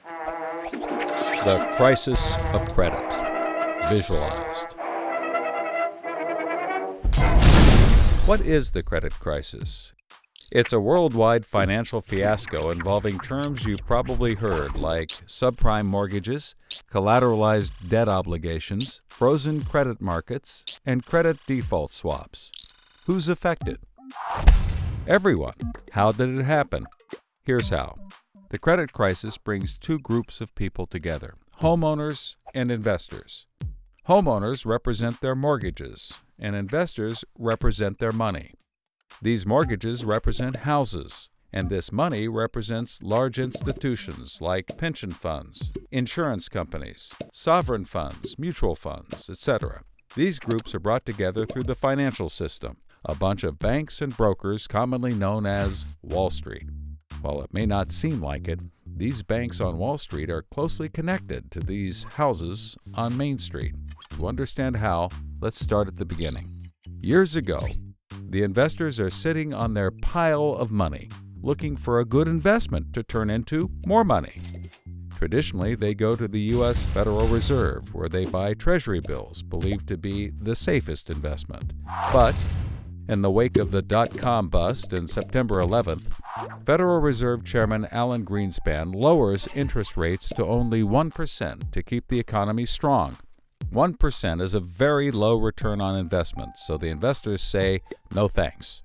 The crisis of credit, visualized. What is the credit crisis? It's a worldwide financial fiasco involving terms you've probably heard like subprime mortgages, collateralized debt obligations, frozen credit markets, and credit default swaps. Who's affected? Everyone. How did it happen? Here's how. The credit crisis brings two groups of people together, homeowners and investors. Homeowners represent their mortgages, and investors represent their money. These mortgages represent houses, and this money represents large institutions like pension funds, insurance companies, sovereign funds, mutual funds, etc. These groups are brought together through the financial system, a bunch of banks and brokers commonly known as Wall Street. While it may not seem like it, these banks on Wall Street are closely connected to these houses on Main Street. To understand how, let's start at the beginning. Years ago, the investors are sitting on their pile of money, looking for a good investment to turn into more money. Traditionally, they go to the U.S. Federal Reserve, where they buy Treasury bills, believed to be the safest investment. But in the wake of the dot-com bust on September 11th, Federal Reserve Chairman Alan Greenspan lowers interest rates to only 1% to keep the economy strong. 1% is a very low return on investment, so the investors say, no thanks.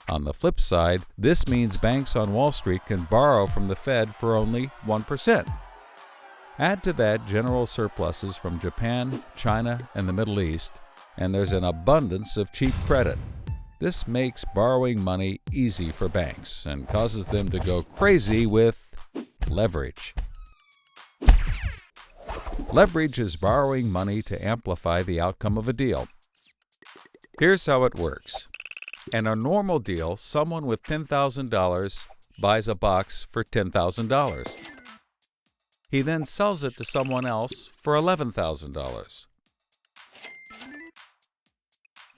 On the flip side, this means banks on Wall Street can borrow from the Fed for only 1%. Add to that general surpluses from Japan, China, and the Middle East, and there's an abundance of cheap credit. This makes borrowing money easy for banks and causes them to go crazy with leverage. Leverage is borrowing money to amplify the outcome of a deal. Here's how it works. In a normal deal, someone with $10,000 buys a box for $10,000. He then sells it to someone else for $11,000.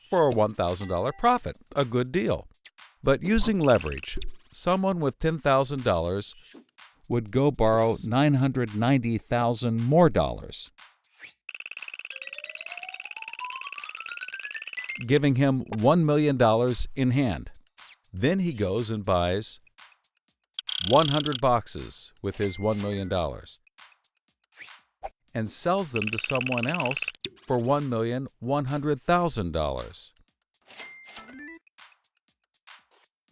For a $1,000 profit, a good deal. But using leverage, someone with $10,000 would go borrow $990,000 more dollars, giving him $1 million in hand. Then he goes and buys 100 boxes with his $1 million and sells them to someone else for $1,100,000.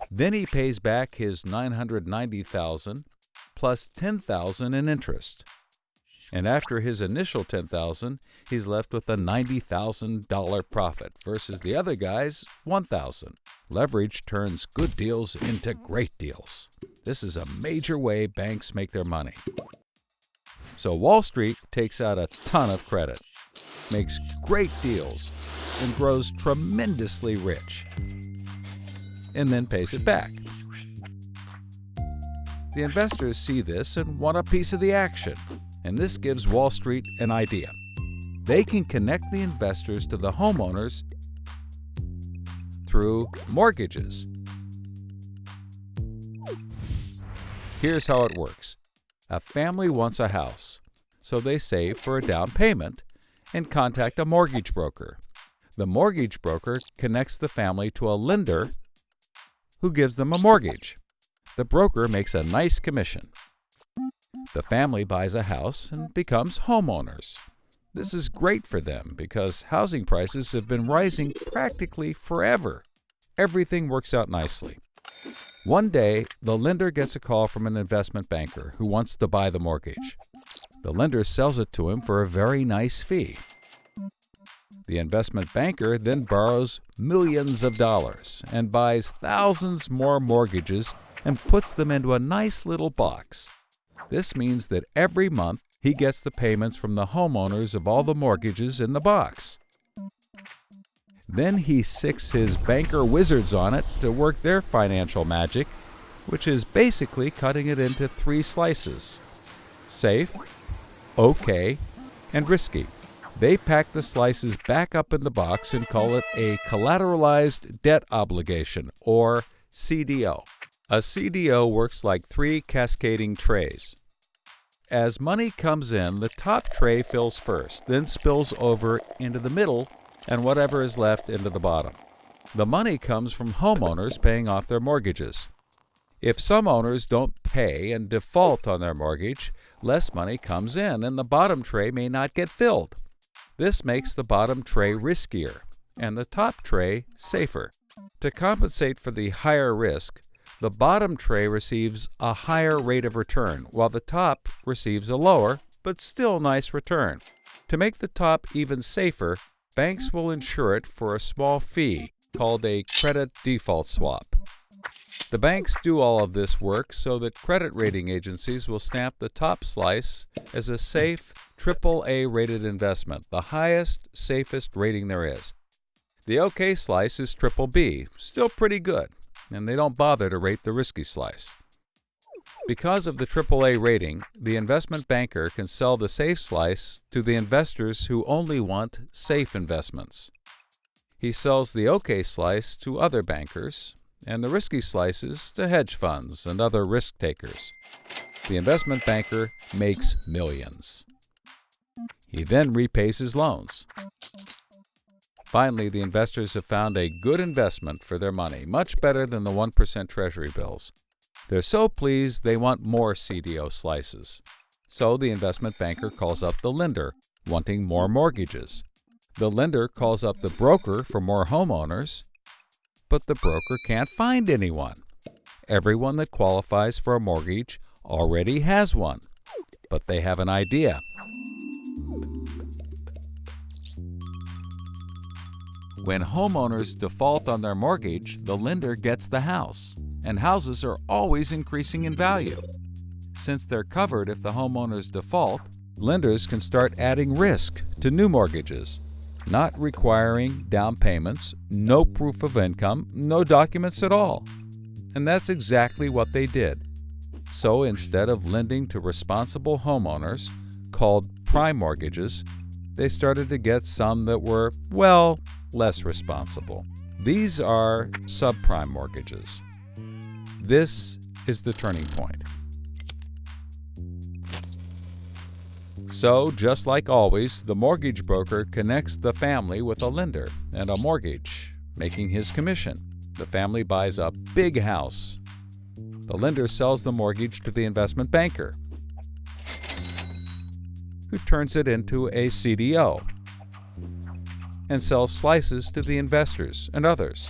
Then he pays back his $990,000 plus $10,000 in interest. And after his initial $10,000, he's left with a $90,000 profit versus the other guy's $1,000. Leverage turns good deals into great deals. This is a major way banks make their money. So Wall Street takes out a ton of credit, makes great deals, and grows tremendously rich, and then pays it back. The investors see this and want a piece of the action, and this gives Wall Street an idea. They can connect the investors to the homeowners through mortgages. Here's how it works. A family wants a house, so they save for a down payment and contact a mortgage broker. The mortgage broker connects the family to a lender who gives them a mortgage. The broker makes a nice commission. The family buys a house and becomes homeowners. This is great for them because housing prices have been rising practically forever. Everything works out nicely. One day, the lender gets a call from an investment banker who wants to buy the mortgage. The lender sells it to him for a very nice fee. The investment banker then borrows millions of dollars and buys thousands more mortgages and puts them into a nice little box. This means that every month he gets the payments from the homeowners of all the mortgages in the box. Then he sicks his banker wizards on it to work their financial magic, which is basically cutting it into 3 slices: safe, okay, and risky. They pack the slices back up in the box and call it a collateralized debt obligation, or CDO. A CDO works like 3 cascading trays. as money comes in, the top tray fills first, then spills over into the middle, and whatever is left into the bottom. The money comes from homeowners paying off their mortgages. If some owners don't pay and default on their mortgage, less money comes in and the bottom tray may not get filled. This makes the bottom tray riskier and the top tray safer. To compensate for the higher risk, the bottom tray receives a higher rate of return, while the top receives a lower, but still nice return. To make the top even safer, banks will insure it for a small fee called a credit default swap. The banks do all of this work so that credit rating agencies will stamp the top slice as a safe, AAA rated investment, the highest, safest rating there is. The OK slice is BBB, still pretty good, and they don't bother to rate the risky slice. Because of the AAA rating, the investment banker can sell the safe slice to the investors who only want safe investments. He sells the OK slice to other bankers, and the risky slices to hedge funds and other risk takers. The investment banker makes millions. He then repays his loans. Finally, the investors have found a good investment for their money, much better than the 1% Treasury bills. They're so pleased they want more CDO slices. So the investment banker calls up the lender, wanting more mortgages. The lender calls up the broker for more homeowners, but the broker can't find anyone. Everyone that qualifies for a mortgage already has one, but they have an idea. When homeowners default on their mortgage, the lender gets the house, and houses are always increasing in value. Since they're covered if the homeowners default, lenders can start adding risk to new mortgages, not requiring down payments, no proof of income, no documents at all. And that's exactly what they did. So instead of lending to responsible homeowners, called prime mortgages, they started to get some that were, well, less responsible. These are subprime mortgages. This is the turning point. So, just like always, the mortgage broker connects the family with a lender and a mortgage, making his commission. The family buys a big house. The lender sells the mortgage to the investment banker, who turns it into a CDO and sells slices to the investors and others.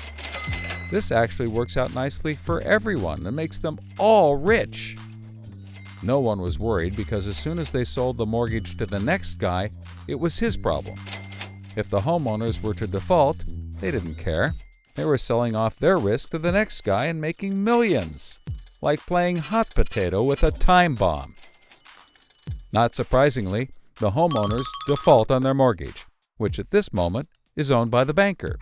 This actually works out nicely for everyone and makes them all rich. No one was worried because as soon as they sold the mortgage to the next guy, it was his problem. If the homeowners were to default, they didn't care. They were selling off their risk to the next guy and making millions, like playing hot potato with a time bomb. Not surprisingly, the homeowners default on their mortgage, which at this moment is owned by the banker.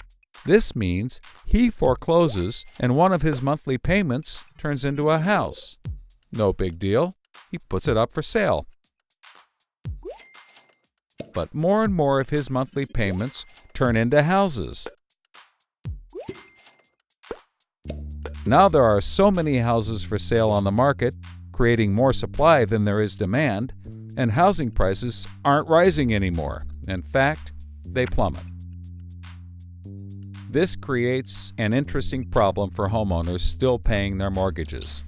This means he forecloses and one of his monthly payments turns into a house. No big deal. He puts it up for sale. But more and more of his monthly payments turn into houses. Now there are so many houses for sale on the market, creating more supply than there is demand, and housing prices aren't rising anymore. In fact, they plummet. This creates an interesting problem for homeowners still paying their mortgages.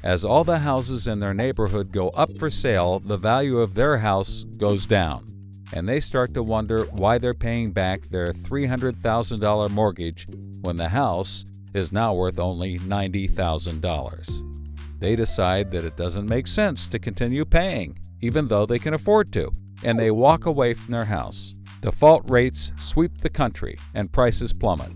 As all the houses in their neighborhood go up for sale, the value of their house goes down, and they start to wonder why they're paying back their $300,000 mortgage when the house is now worth only $90,000. They decide that it doesn't make sense to continue paying, even though they can afford to, and they walk away from their house. Default rates sweep the country, and prices plummet.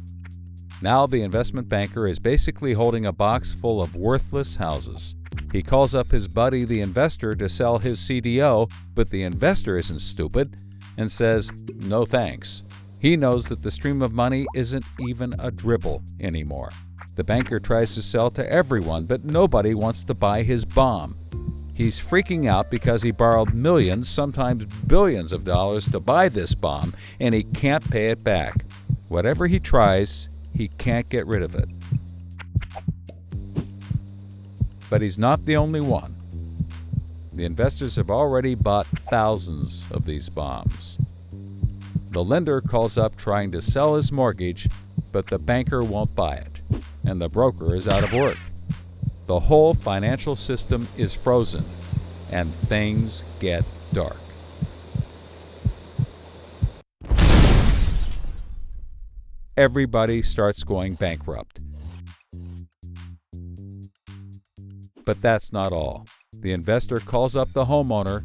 Now the investment banker is basically holding a box full of worthless houses. He calls up his buddy, the investor, to sell his CDO, but the investor isn't stupid and says, no thanks. He knows that the stream of money isn't even a dribble anymore. The banker tries to sell to everyone, but nobody wants to buy his bomb. He's freaking out because he borrowed millions, sometimes billions of dollars to buy this bomb, and he can't pay it back. Whatever he tries, he can't get rid of it. But he's not the only one. The investors have already bought thousands of these bombs. The lender calls up trying to sell his mortgage, but the banker won't buy it, and the broker is out of work. The whole financial system is frozen, and things get dark. Everybody starts going bankrupt. But that's not all. The investor calls up the homeowner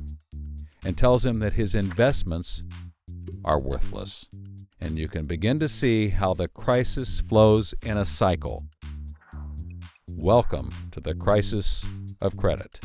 and tells him that his investments are worthless. And you can begin to see how the crisis flows in a cycle. Welcome to the crisis of credit.